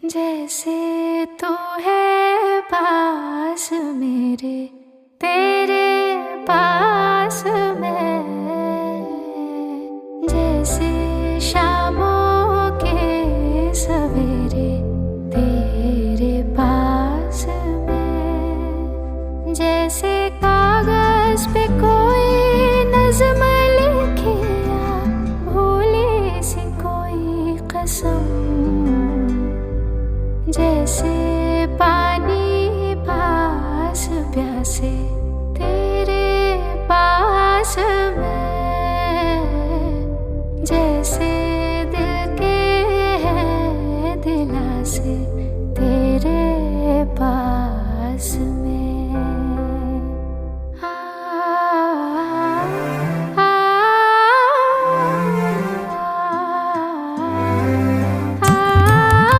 जैसे तू है पास मेरे, तेरे पास मैं, जैसे शामों के सवेरे तेरे पास मैं, जैसे कागज पे कोई नज़्म लिखे या भूली सी कोई कसम, जैसे पानी पास प्यासे तेरे पास मैं, जैसे दिल के हैं दिलासे